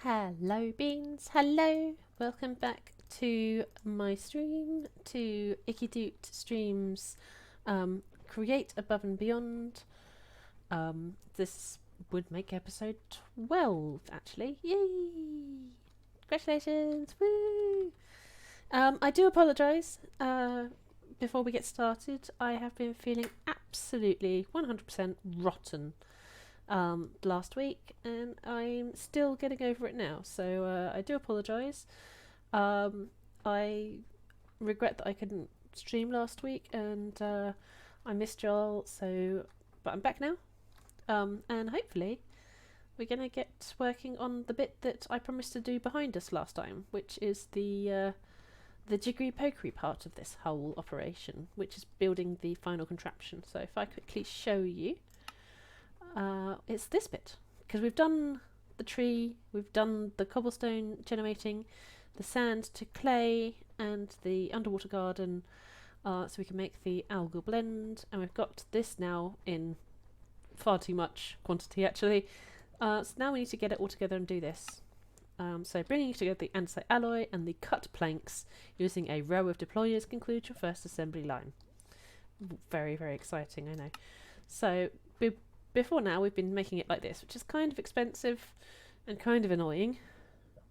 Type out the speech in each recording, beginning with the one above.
Hello beans, hello! Welcome back to my stream, to IkkyDoot streams Create Above and Beyond. This would make episode 12 actually, yay! Congratulations, woo! I do apologise, before we get started, I have been feeling absolutely 100% rotten last week, and I'm still getting over it now, so I do apologise. I regret that I couldn't stream last week, and I missed y'all, but I'm back now, and hopefully we're going to get working on the bit that I promised to do behind us last time, which is the jiggery pokery part of this whole operation, which is building the final contraption. So if I quickly show you, it's this bit, because we've done the tree, we've done the cobblestone generating, the sand to clay, and the underwater garden, so we can make the algal blend, and we've got this now in far too much quantity actually. So now we need to get it all together and do this. So bringing together the andesite alloy and the cut planks using a row of deployers concludes your first assembly line. Very, very exciting, I know. So before now we've been making it like this, which is kind of expensive and kind of annoying.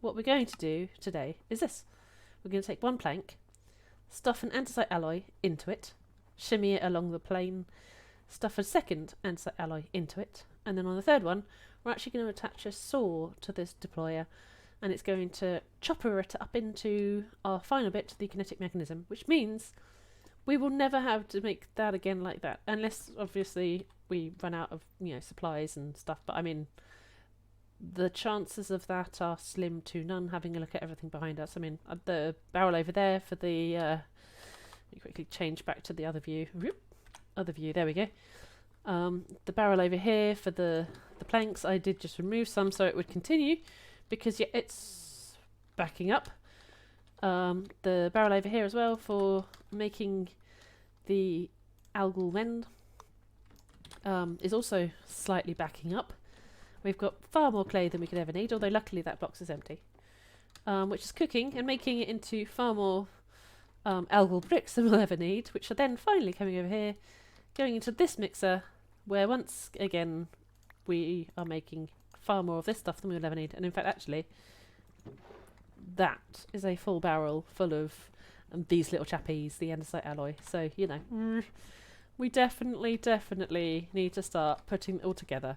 What we're going to do today is this. We're going to take one plank, stuff an andesite alloy into it, shimmy it along the plane, stuff a second andesite alloy into it, and then on the third one we're actually going to attach a saw to this deployer, and it's going to chopper it up into our final bit, the kinetic mechanism, which means we will never have to make that again like that, unless obviously we run out of supplies and stuff. But I mean, the chances of that are slim to none, having a look at everything behind us. I mean, the barrel over there for the let me quickly change back to the other view. Other view, there we go. The barrel over here for the planks, I did just remove some so it would continue, because yeah, it's backing up. The barrel over here as well for making the algal blend is also slightly backing up. We've got far more clay than we could ever need, although luckily that box is empty, which is cooking and making it into far more algal bricks than we'll ever need, which are then finally coming over here, going into this mixer, where once again we are making far more of this stuff than we'll ever need. And in fact, actually, that is a full barrel full of these little chappies, the andesite alloy. So, we definitely need to start putting it all together.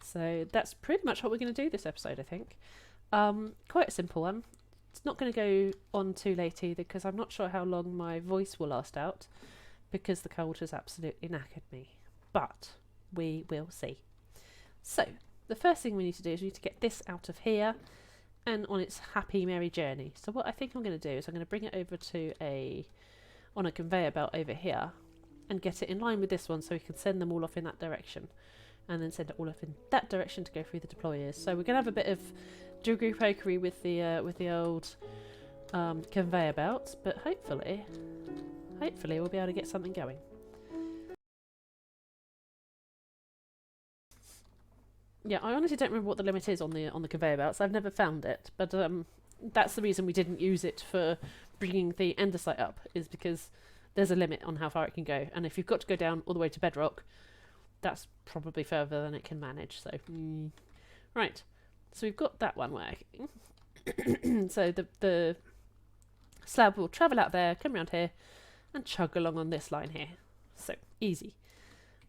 So that's pretty much what we're going to do this episode, I think. Quite a simple one. It's not going to go on too late either, because I'm not sure how long my voice will last out, because the cold has absolutely knackered me. But we will see. So, the first thing we need to do is we need to get this out of here and on its happy merry journey. So what I think I'm going to do is I'm going to bring it over to on a conveyor belt over here and get it in line with this one, so we can send them all off in that direction, and then send it all off in that direction to go through the deployers. So we're going to have a bit of jiggery pokery with the old conveyor belt, but hopefully we'll be able to get something going. Yeah, I honestly don't remember what the limit is on the conveyor belts. I've never found it, but that's the reason we didn't use it for bringing the andesite up, is because there's a limit on how far it can go, and if you've got to go down all the way to bedrock, that's probably further than it can manage. So, right. So we've got that one working. So the slab will travel out there, come around here, and chug along on this line here. So easy.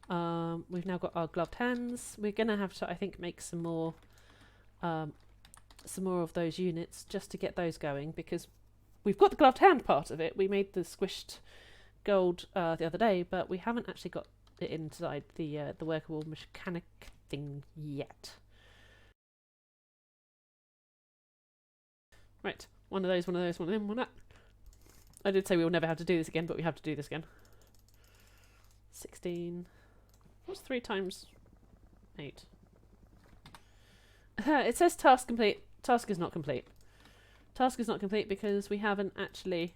We've now got our gloved hands. We're gonna have to, I think, make some more of those units just to get those going, because we've got the gloved hand part of it. We made the squished gold the other day, but we haven't actually got it inside the workable mechanic thing yet. Right, one of those, one of them, one of that. I did say we will never have to do this again, but we have to do this again. 16. What's 3 times 8? It says task complete. Task is not complete. Task is not complete because we haven't actually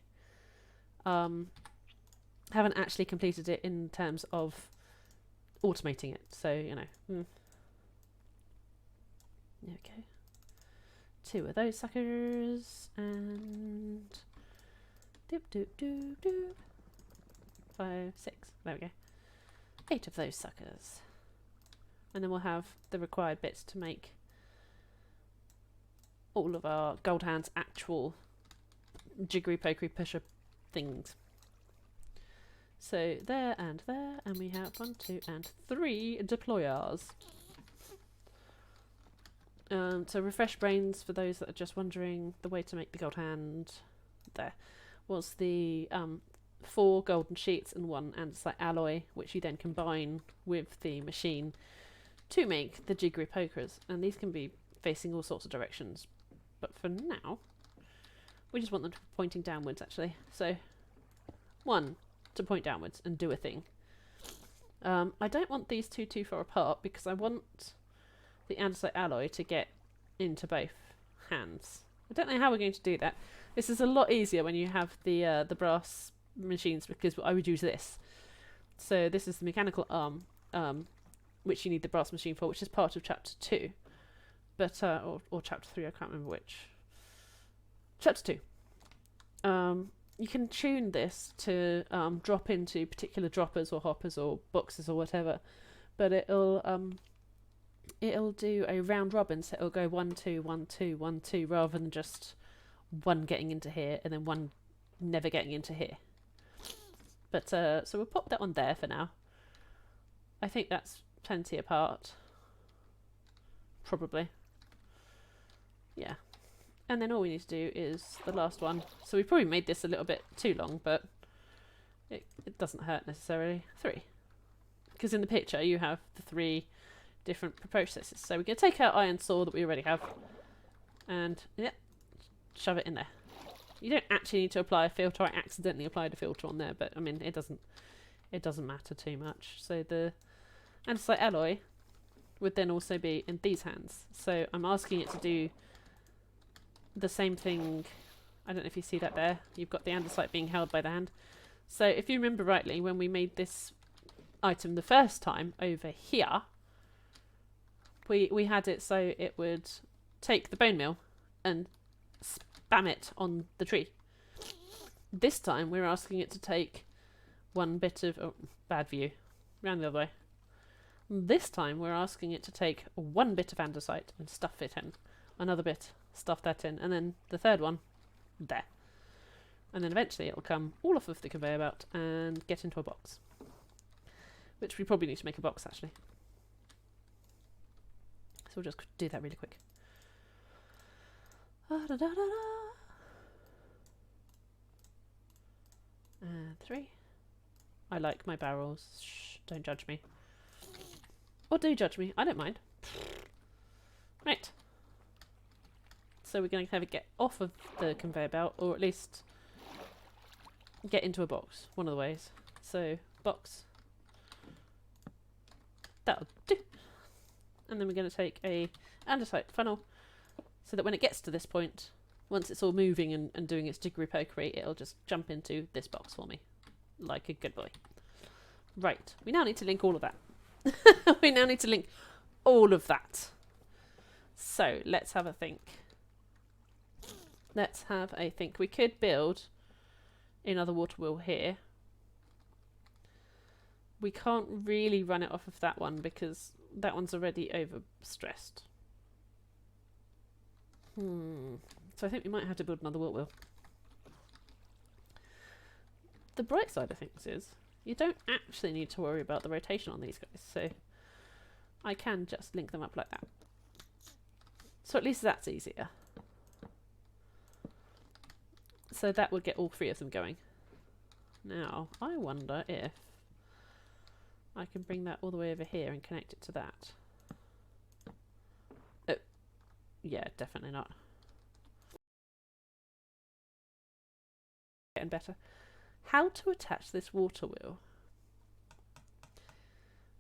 completed it in terms of automating it. So, There we go. 2 of those suckers, and doop doop doop doop. 5, 6. There we go. 8 of those suckers. And then we'll have the required bits to make all of our gold hands actual jiggery pokery pusher things. So there, and we have 1, 2, and 3 deployers. So refresh brains for those that are just wondering. The way to make the gold hand there was the 4 golden sheets and 1 andesite alloy, which you then combine with the machine to make the jiggery pokers. And these can be facing all sorts of directions, but for now we just want them to be pointing downwards actually. So 1 to point downwards and do a thing. I don't want these two too far apart because I want the andesite alloy to get into both hands. I don't know how we're going to do that. This is a lot easier when you have the brass machines, because I would use this. So this is the mechanical arm, which you need the brass machine for, which is part of chapter 2, but or chapter 3. I can't remember which. Chapter 2. You can tune this to drop into particular droppers or hoppers or boxes or whatever, but it'll do a round robin, so it'll go 1 2 1 2 1 2 rather than just 1 getting into here and then 1 never getting into here. But so we'll pop that on there for now. I think that's plenty apart, probably. Yeah. And then all we need to do is the last one. So we probably made this a little bit too long, but it doesn't hurt necessarily. 3. Because in the picture you have the 3 different processes. So we're going to take our iron saw that we already have and shove it in there. You don't actually need to apply a filter. I accidentally applied a filter on there, but I mean it doesn't matter too much. So the andesite alloy would then also be in these hands. So I'm asking it to do the same thing. I don't know if you see that there. You've got the andesite being held by the hand. So if you remember rightly, when we made this item the first time over here, we had it so it would take the bone meal and spam it on the tree. This time we're asking it to take 1 bit of... oh, bad view. Round the other way. This time we're asking it to take 1 bit of andesite and stuff it in. Another bit, stuff that in, and then the third one there. And then eventually it'll come all off of the conveyor belt and get into a box. Which we probably need to make a box actually. So we'll just do that really quick. And 3. I like my barrels. Shh, don't judge me. Or do judge me, I don't mind. Right. So we're going to have it get off of the conveyor belt, or at least get into a box, one of the ways. So, box. That'll do. And then we're going to take a andesite funnel, so that when it gets to this point, once it's all moving and doing its jiggery pokery, it'll just jump into this box for me, like a good boy. Right, we now need to link all of that. We now need to link all of that. So, let's have a think. Let's have a think. We could build another water wheel here. We can't really run it off of that one because that one's already overstressed. So I think we might have to build another water wheel. The bright side of things is you don't actually need to worry about the rotation on these guys, so I can just link them up like that. So at least that's easier. So that would get all 3 of them going. Now, I wonder if I can bring that all the way over here and connect it to that. Oh, yeah, definitely not. Getting better. How to attach this water wheel?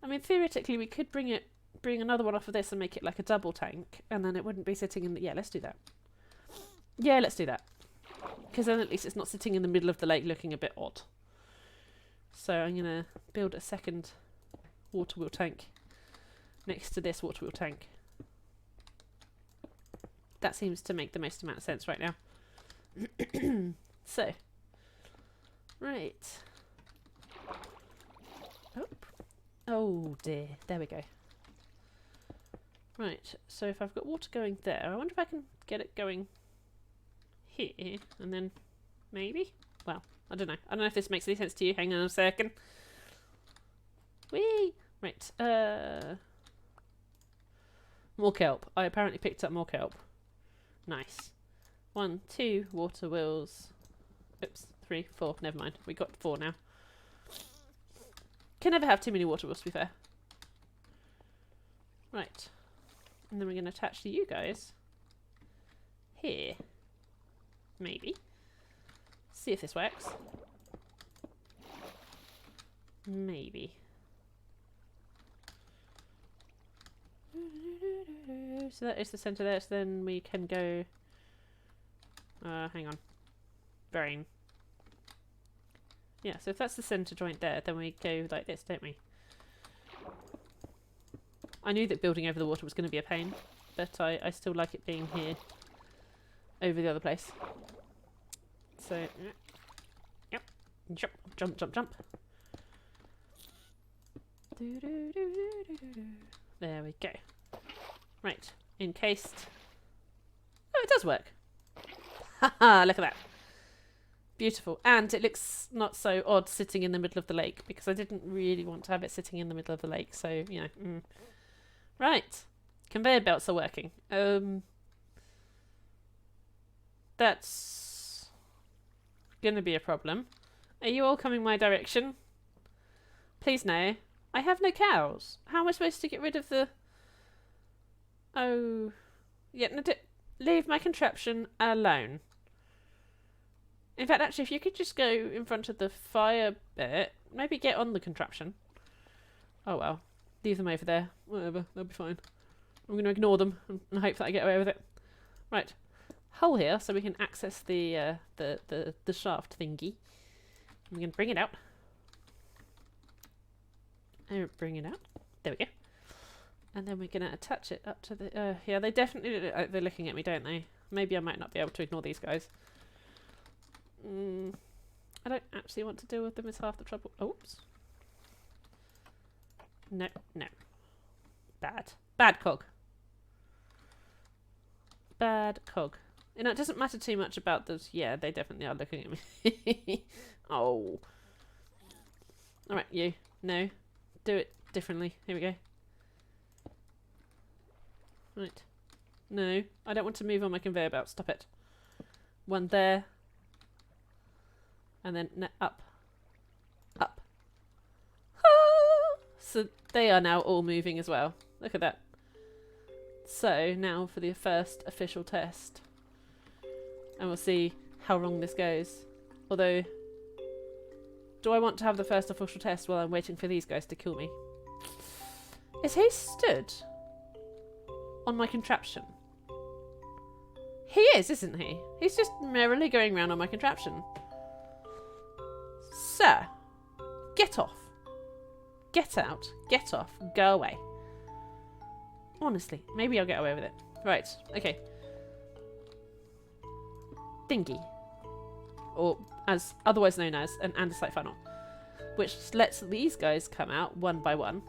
I mean, theoretically, we could bring another one off of this and make it like a double tank, and then it wouldn't be sitting in the... Yeah, let's do that. Yeah, let's do that. Because then at least it's not sitting in the middle of the lake looking a bit odd. So I'm going to build a second water wheel tank next to this water wheel tank. that seems to make the most amount of sense right now. So, right. Oh dear, there we go. Right, so if I've got water going there, I wonder if I can get it going here, and then maybe? Well, I don't know. I don't know if this makes any sense to you. Hang on a second. Whee! Right, more kelp. I apparently picked up more kelp. Nice. 1, 2 water wheels. Oops, 3, 4. Never mind. We got 4 now. Can never have too many water wheels, to be fair. Right. And then we're going to attach to you guys. Here. Maybe. See if this works. Maybe. So that is the centre there, so then we can go... hang on. Brain. Yeah, so if that's the centre joint there, then we go like this, don't we? I knew that building over the water was going to be a pain, but I still like it being here over the other place. So, yep. Jump, jump, jump, jump. There we go. Right, encased. Oh, it does work. Haha, look at that. Beautiful. And it looks not so odd sitting in the middle of the lake, because I didn't really want to have it sitting in the middle of the lake, so, you know. Right. Conveyor belts are working. That's gonna be a problem. Are you all coming my direction? Please no. I have no cows. How am I supposed to get rid of the... Oh... Yeah, no, leave my contraption alone. In fact, actually, if you could just go in front of the fire bit, maybe get on the contraption. Oh well. Leave them over there. Whatever, they'll be fine. I'm going to ignore them and hope that I get away with it. Right. Hole here, so we can access the shaft thingy. I'm going to bring it out. Bring it out. There we go. And then we're going to attach it up to the... yeah, they definitely... they're looking at me, don't they? Maybe I might not be able to ignore these guys. I don't actually want to deal with them, it's half the trouble. Oops. No, no. Bad. Bad cog. Bad cog. You know, it doesn't matter too much about those. Yeah, they definitely are looking at me. Oh. Alright, you. No. Do it differently. Here we go. Right. No. I don't want to move on my conveyor belt. Stop it. One there. And then up. Up. Ah! So they are now all moving as well. Look at that. So now for the first official test. And we'll see how wrong this goes. Although, do I want to have the first official test while I'm waiting for these guys to kill me? Is he stood on my contraption? He is, isn't he? He's just merrily going around on my contraption. Sir, get off. Get out. Get off. Go away. Honestly, maybe I'll get away with it. Right, okay. Thingy. Or as otherwise known as an andesite funnel. Which lets these guys come out one by one.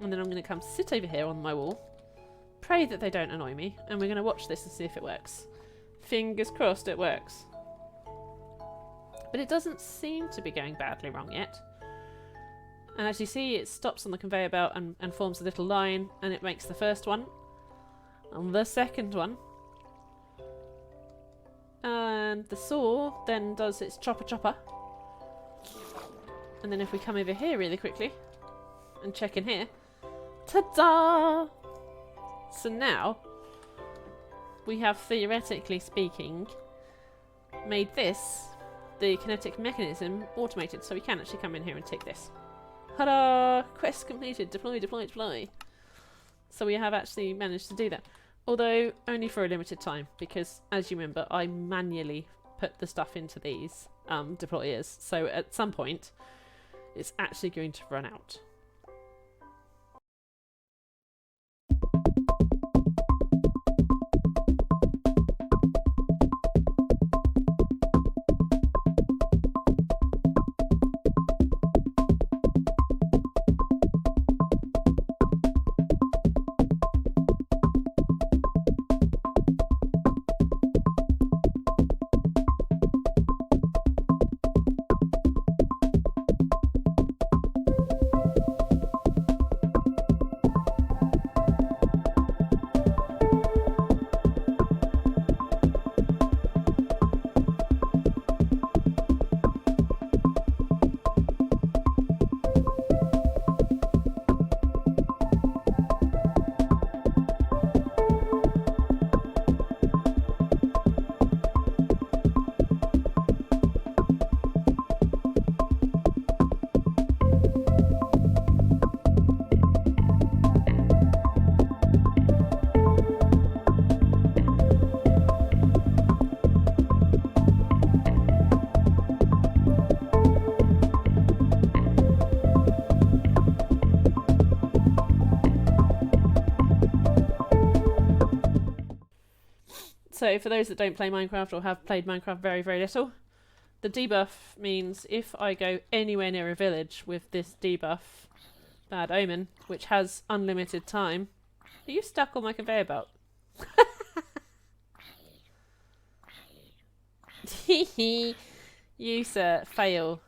And then I'm going to come sit over here on my wall. Pray that they don't annoy me. And we're going to watch this and see if it works. Fingers crossed it works. But it doesn't seem to be going badly wrong yet. And as you see, it stops on the conveyor belt and forms a little line, and it makes the first one. And the second one. And the saw then does its chopper. And then if we come over here really quickly, and check in here. Ta-da! So now, we have, theoretically speaking, made this, the kinetic mechanism, automated, so we can actually come in here and tick this. Ta-da! Quest completed. Deploy, deploy, deploy. So we have actually managed to do that. Although, only for a limited time, because, as you remember, I manually put the stuff into these deployers. So at some point, it's actually going to run out. So for those that don't play Minecraft or have played Minecraft very, very little, the debuff means if I go anywhere near a village with this debuff, Bad Omen, which has unlimited time. Are you stuck on my conveyor belt? You, sir, fail.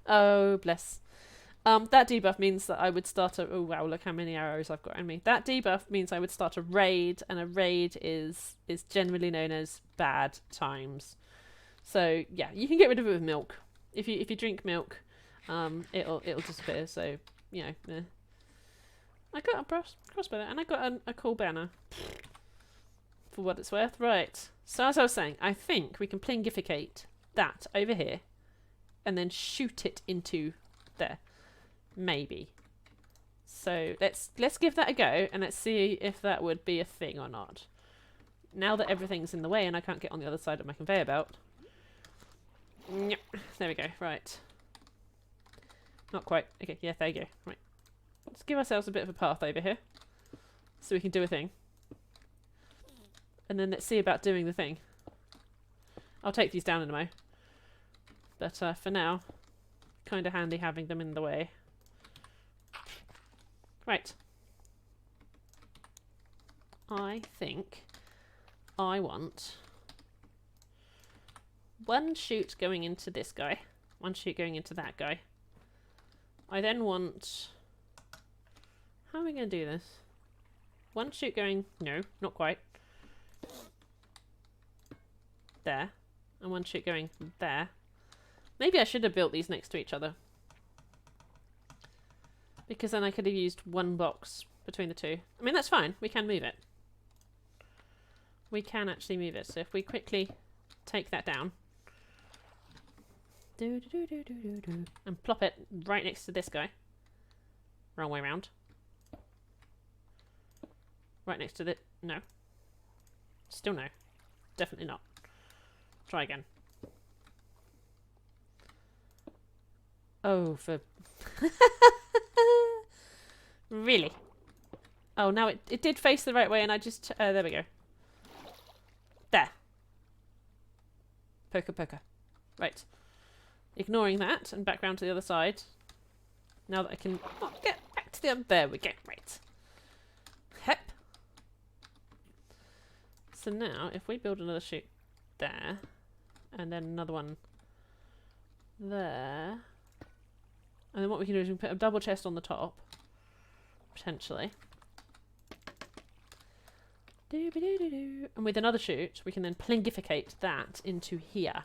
Oh, bless. That debuff means that I would start a... Oh, wow, look how many arrows I've got in me. That debuff means I would start a raid, and a raid is generally known as bad times. So, yeah, you can get rid of it with milk. If you drink milk, it'll disappear, so, you know, I got a crossbow there, and I got a cool banner. For what it's worth. Right. So, as I was saying, I think we can plingificate that over here, and then shoot it into there. Maybe. So let's give that a go and let's see if that would be a thing or not. Now that everything's in the way and I can't get on the other side of my conveyor belt. There we go. Right. Not quite. Okay, yeah, there you go. Right. Let's give ourselves a bit of a path over here so we can do a thing. And then let's see about doing the thing. I'll take these down in a mo. But for now, kind of handy having them in the way. Right. I think I want one chute going into this guy, one chute going into that guy. I then want... How are we going to do this? One chute going... No, not quite. There. And one chute going there. Maybe I should have built these next to each other. Because then I could have used one box between the two. I mean, that's fine. We can move it. We can actually move it. So if we quickly take that down. And plop it right next to this guy. Wrong way around. Right next to the... No. Still no. Definitely not. Try again. Oh, for... Really? Oh, now it did face the right way and I just... there we go. There. Poker, poker. Right. Ignoring that and back round to the other side. Now that I can... Oh, get back to the other... There we go. Right. Hep. So now, if we build another chute there, and then another one there, and then what we can do is we can put a double chest on the top, potentially. And with another chute, we can then plingificate that into here.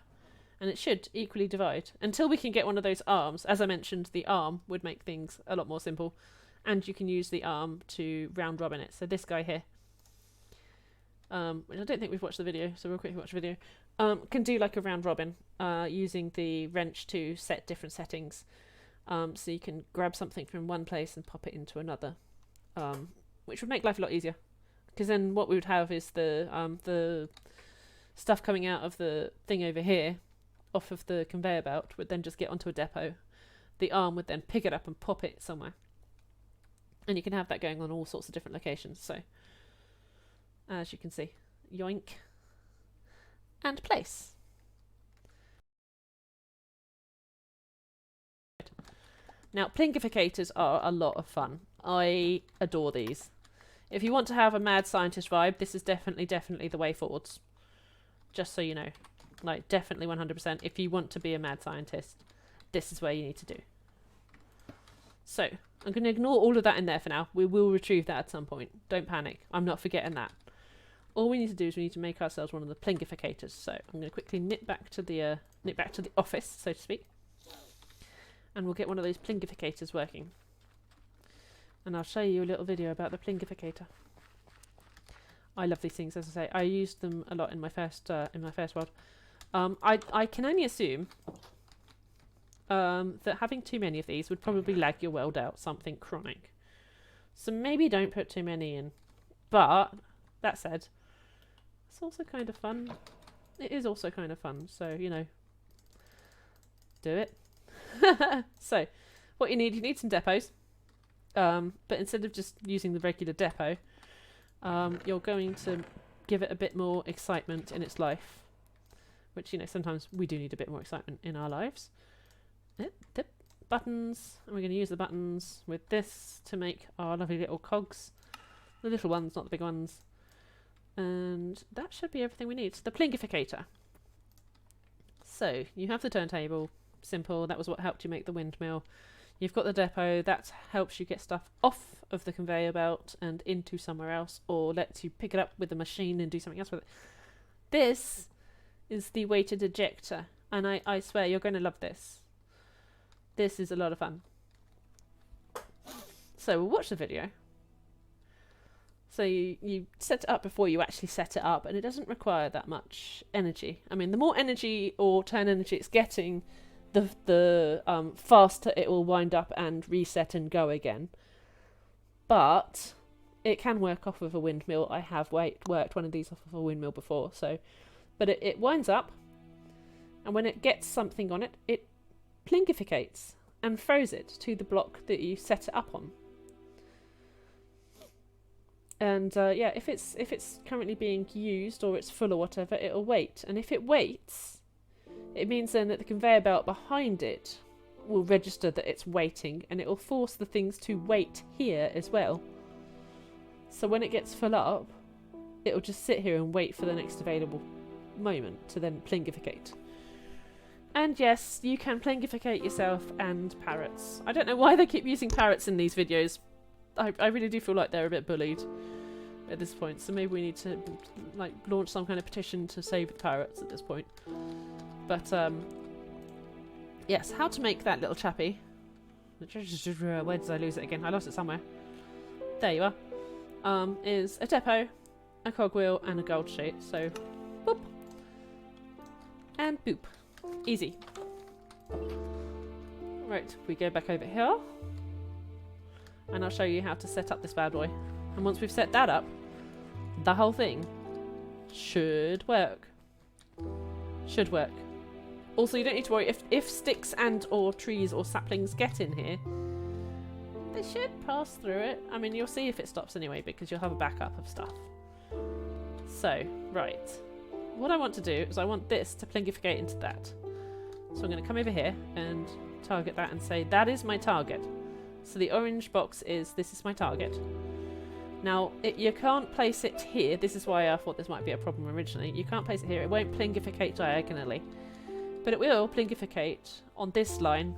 And it should equally divide. Until we can get one of those arms. As I mentioned, the arm would make things a lot more simple. And you can use the arm to round robin it. So this guy here, which I don't think we've watched the video, so we'll quickly watch the video, can do like a round robin using the wrench to set different settings. So you can grab something from one place and pop it into another, which would make life a lot easier. Because then what we would have is the stuff coming out of the thing over here, off of the conveyor belt, would then just get onto a depot. The arm would then pick it up and pop it somewhere. And you can have that going on all sorts of different locations. So, as you can see, yoink, and place. Now, plingificators are a lot of fun. I adore these. If you want to have a mad scientist vibe, this is definitely the way forwards. Just so you know. Like, definitely 100%. If you want to be a mad scientist, this is where you need to do. So, I'm going to ignore all of that in there for now. We will retrieve that at some point. Don't panic. I'm not forgetting that. All we need to do is we need to make ourselves one of the plingificators. So, I'm going to quickly nip back to the office, so to speak. And we'll get one of those plingificators working. And I'll show you a little video about the plingificator. I love these things, as I say. I used them a lot in my first world. I can only assume that having too many of these would probably lag your world out, something chronic. So maybe don't put too many in. But, that said, it's also kind of fun. It is also kind of fun, so, you know, do it. So, what you need some depots. But instead of just using the regular depot, you're going to give it a bit more excitement in its life, which, you know, sometimes we do need a bit more excitement in our lives. Buttons, and we're going to use the buttons with this to make our lovely little cogs. The little ones, not the big ones. And that should be everything we need. The plingificator. So, you have the turntable. Simple, that was what helped you make the windmill. You've got the depot, that helps you get stuff off of the conveyor belt and into somewhere else, or lets you pick it up with the machine and do something else with it. This is the weighted ejector, and I swear you're going to love this. This is a lot of fun. So we'll watch the video. So you set it up before you actually set it up, and it doesn't require that much energy. I mean, the more energy or turn energy it's getting, the faster it will wind up and reset and go again. But it can work off of a windmill. I have worked one of these off of a windmill before. But it winds up, and when it gets something on it, it plingificates and throws it to the block that you set it up on. And yeah, if it's currently being used or it's full or whatever, it'll wait. And if it waits, it means then that the conveyor belt behind it will register that it's waiting, and it will force the things to wait here as well. So when it gets full up, it'll just sit here and wait for the next available moment to then plingificate. And yes, you can plingificate yourself and parrots. I don't know why they keep using parrots in these videos. I really do feel like they're a bit bullied at this point, so maybe we need to like launch some kind of petition to save the parrots at this point. But yes, how to make that little chappy. Where did I lose it again? I lost it somewhere. There you are. Is a depot, a cogwheel, and a gold sheet. So, boop. And boop. Easy. Right, we go back over here. And I'll show you how to set up this bad boy. And once we've set that up, the whole thing should work. Should work. Also, you don't need to worry if sticks and or trees or saplings get in here. They should pass through it. I mean, you'll see if it stops anyway, because you'll have a backup of stuff. So, right. What I want to do is I want this to plingificate into that. So I'm going to come over here and target that and say, that is my target. So the orange box is, this is my target. Now, you can't place it here. This is why I thought this might be a problem originally. You can't place it here. It won't plingificate diagonally. But it will plingificate on this line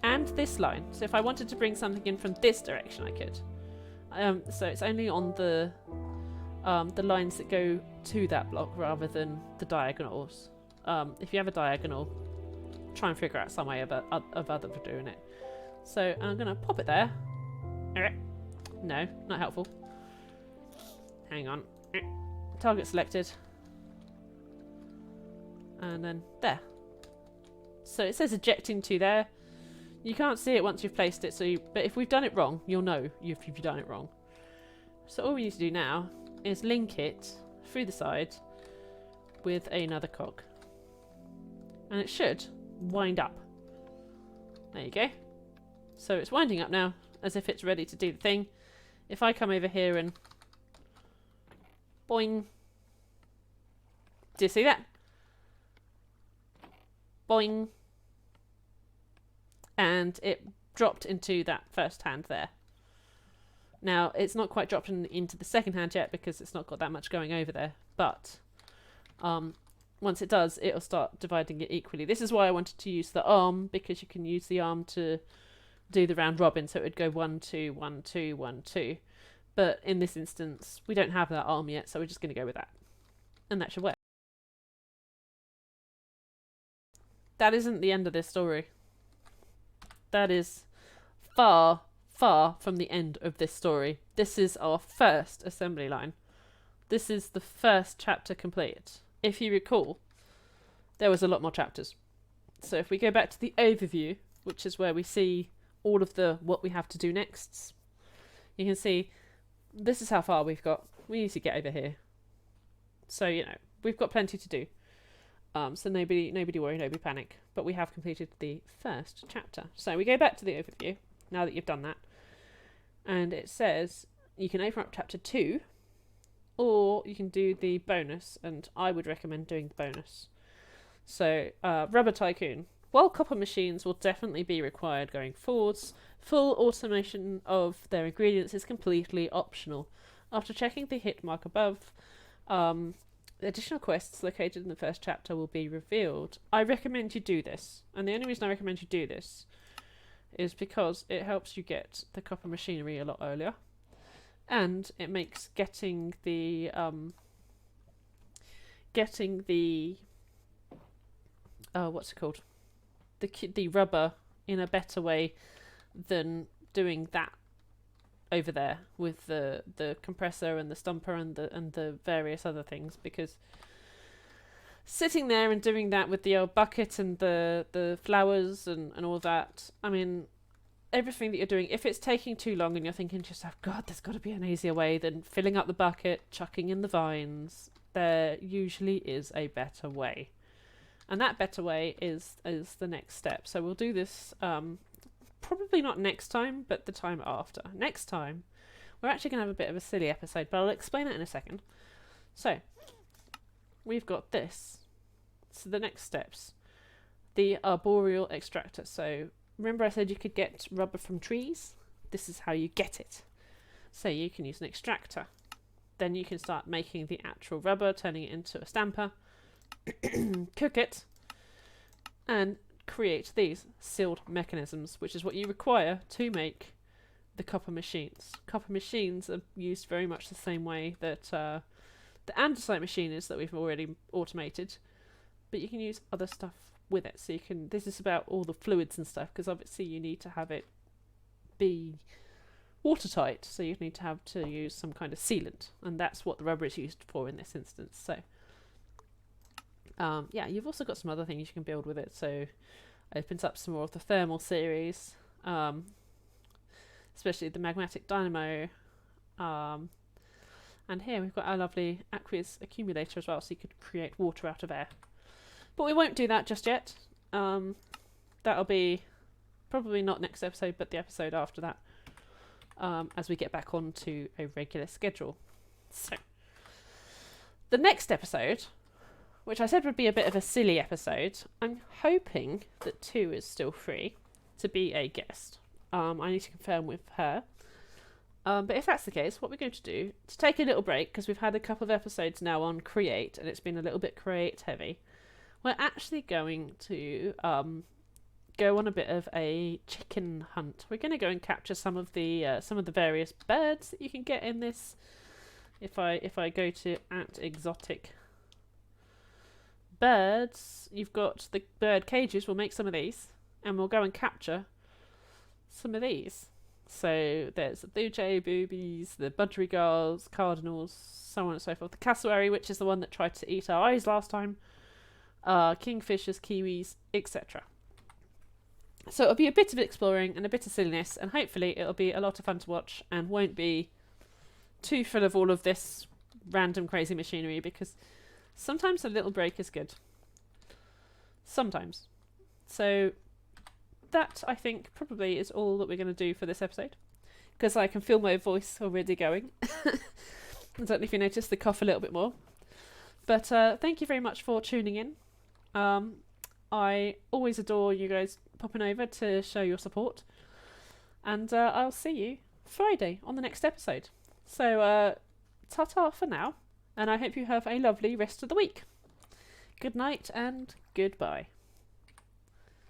and this line. So if I wanted to bring something in from this direction, I could. So it's only on the lines that go to that block rather than the diagonals. If you have a diagonal, try and figure out some way of other for doing it. So I'm going to pop it there. No, not helpful. Hang on. Target selected. And then there. So it says ejecting to there. You can't see it once you've placed it, but if we've done it wrong, you'll know if you've done it wrong. So all we need to do now is link it through the side with another cog. And it should wind up. There you go. So it's winding up now, as if it's ready to do the thing. If I come over here and boing. Do you see that? Boing. And it dropped into that first hand there. Now, it's not quite dropped into the second hand yet because it's not got that much going over there. But once it does, it'll start dividing it equally. This is why I wanted to use the arm, because you can use the arm to do the round robin, so it would go 1, 2, 1, 2, 1, 2. But in this instance, we don't have that arm yet, so we're just going to go with that. And that should work. That isn't the end of this story. That is far, far from the end of this story. This is our first assembly line. This is the first chapter complete. If you recall, there was a lot more chapters. So if we go back to the overview, which is where we see all of the what we have to do next, you can see this is how far we've got. We need to get over here. So, you know, we've got plenty to do. So nobody worry, nobody panic. But we have completed the first chapter. So we go back to the overview, now that you've done that. and it says you can open up chapter 2, or you can do the bonus, and I would recommend doing the bonus. So, Rubber Tycoon. While copper machines will definitely be required going forwards, full automation of their ingredients is completely optional. After checking the hit mark above, additional quests located in the first chapter will be revealed. I recommend you do this, and the only reason I recommend you do this is because it helps you get the copper machinery a lot earlier, and it makes getting the what's it called? The rubber in a better way than doing that over there with the compressor and the stumper and the various other things, because sitting there and doing that with the old bucket and the flowers and all that, I mean, everything that you're doing, if it's taking too long and you're thinking to yourself, God, there's got to be an easier way than filling up the bucket, chucking in the vines, there usually is a better way. And that better way is the next step. So we'll do this probably not next time, but the time after. Next time, we're actually going to have a bit of a silly episode, but I'll explain it in a second. So, we've got this. So the next steps. The arboreal extractor. So, remember I said you could get rubber from trees? This is how you get it. So you can use an extractor. Then you can start making the actual rubber, turning it into a stamper. Cook it and create these sealed mechanisms, which is what you require to make the copper machines. Copper machines are used very much the same way that the andesite machine is, that we've already automated, but you can use other stuff with it. So you can, this is about all the fluids and stuff, because obviously you need to have it be watertight, so you need to have to use some kind of sealant, and that's what the rubber is used for in this instance. So yeah, you've also got some other things you can build with it. So it opens up some more of the thermal series, especially the magmatic dynamo. And here we've got our lovely aqueous accumulator as well, so you could create water out of air. But we won't do that just yet. That'll be probably not next episode, but the episode after that, as we get back onto a regular schedule. So the next episode, which I said would be a bit of a silly episode, I'm hoping that 2 is still free to be a guest. I need to confirm with her. But if that's the case, what we're going to do, to take a little break, because we've had a couple of episodes now on Create, and it's been a little bit Create heavy, we're actually going to go on a bit of a chicken hunt. We're going to go and capture some of the various birds that you can get in this. If I go to @exotic birds, you've got the bird cages. We'll make some of these, and we'll go and capture some of these. So there's the blue jay, boobies, the budgerigars, cardinals, so on and so forth. The cassowary, which is the one that tried to eat our eyes last time, kingfishers, kiwis, etc. So it'll be a bit of exploring and a bit of silliness, and hopefully it'll be a lot of fun to watch and won't be too full of all of this random crazy machinery, because sometimes a little break is good. Sometimes. So that, I think, probably is all that we're going to do for this episode, because I can feel my voice already going. I don't know if you noticed the cough a little bit more. But thank you very much for tuning in. I always adore you guys popping over to show your support. And I'll see you Friday on the next episode. So ta-ta for now. And I hope you have a lovely rest of the week. Good night and goodbye.